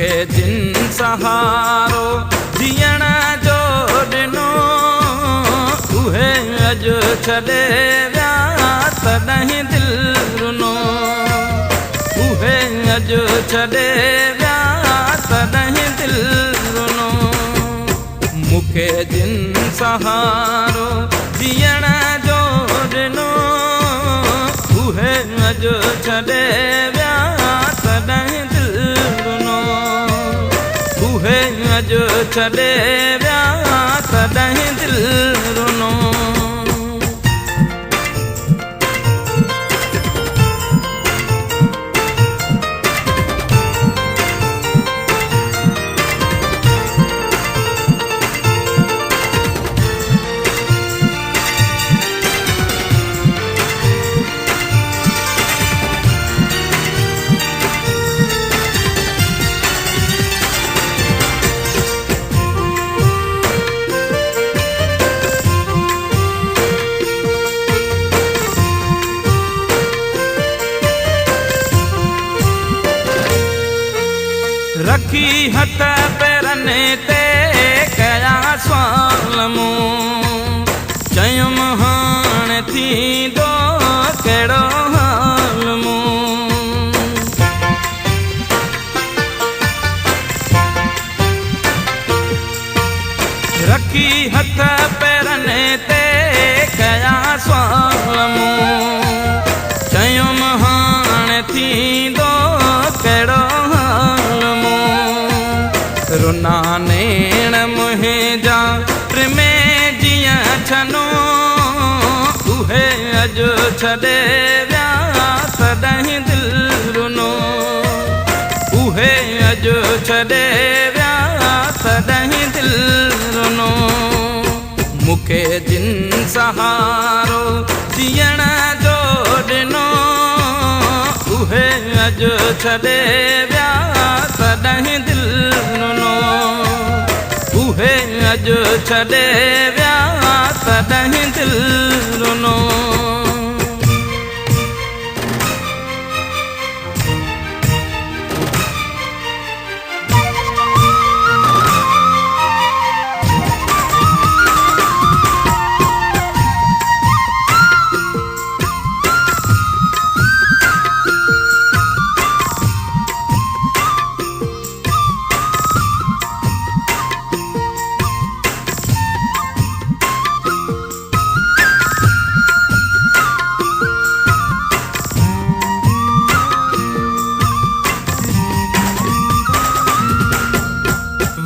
मुखे जिन सहारो जीअण जो ॾिनो उहे अॼु छॾे विया तॾहिं दिलि रुनो उहे अॼु छॾे विया तॾहिं दिलि रुनो मुखे जिन सहारो जीअण जो ॾिनो उहे अॼु छॾे विया तॾहिं दिलि रुनो उहे अॼु छॾे विया तॾहिं दिलि रुनो रखी हथ पेरनि ते कया सवाल मूं चयुमि हाणे थींदो कहिड़ो हाल मूं रखी हथ पेरनि ते कया सवाल मूं चयुमि हाणे थींदो कहिड़ो रुना नेण मुंहिंजा में जीअं छनो उहे अॼु छॾे विया तॾहिं दिलि रुनो उहे अॼु छॾे विया तॾहिं दिलि रुनो मुखे जिन सहारो जीअण जो ॾिनो उहे अॼु छॾे विया तॾहिं दिलि रुनो उहे अॼु छॾे विया तॾहिं दिलि रुनो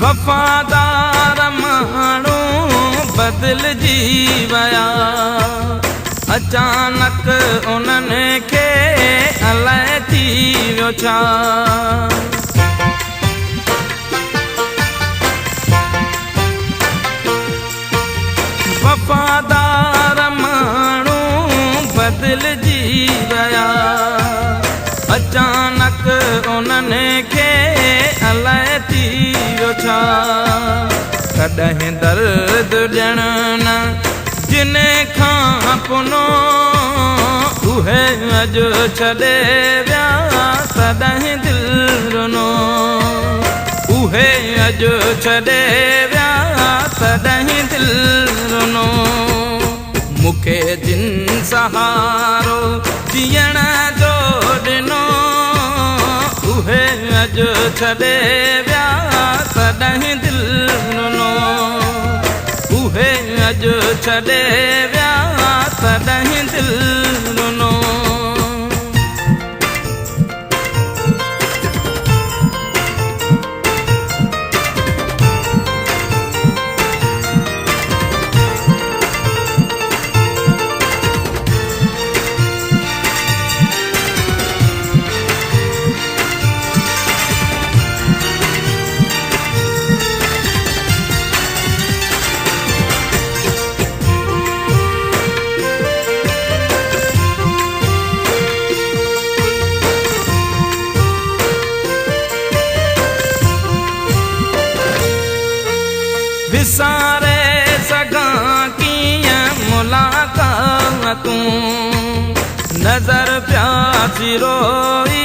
वफ़ादार माण्हू बदिलजी विया अचानक उन्हनि खे अलाए थी वियो छा वफ़ादार माण्हू बदिलजी विया अचानक उन्हनि खे अलाए थी वियो छा कॾहिं दर्द ॾियण न जिन खां पुनो उहे अॼु छॾे विया तॾहिं दिलि रुनो उहे अॼु छॾे विया तॾहिं दिलि रुनो मुखे जिन सहारो जीअण जो ॾिनो उहे अॼु छॾे विया तॾहिं दिलि रुनो उहे अॼु छॾे विया तॾहिं दिलि रुनो विसारे सघां कीअं मुलाक़ातूं नज़र प्यासी रोई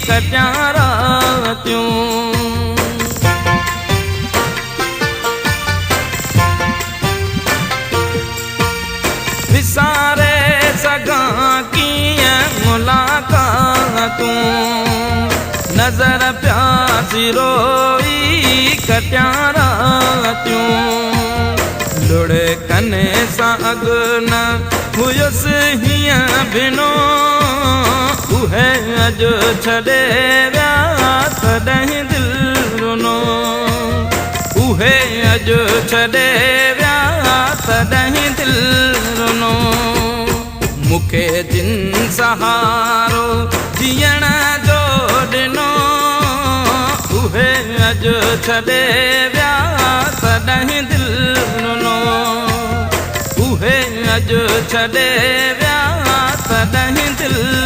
कटियां रातियूं विसारे सघां कीअं मुलाक़ातूं नज़र प्यासी रोई कटियां रातियूं लुड़े कने सां अॻु न हुयुसि हीअं भिनो उहे अॼु छॾे विया तॾहिं दिलि रुनो उहे अॼु छॾे विया तॾहिं दिलि रुनो मूंखे जिन सहारो जीअण जो ॾिनो उहे अॼु छॾे विया तॾहिं दिलि रुनो उहे अॼु छॾे विया तॾहिं दिलि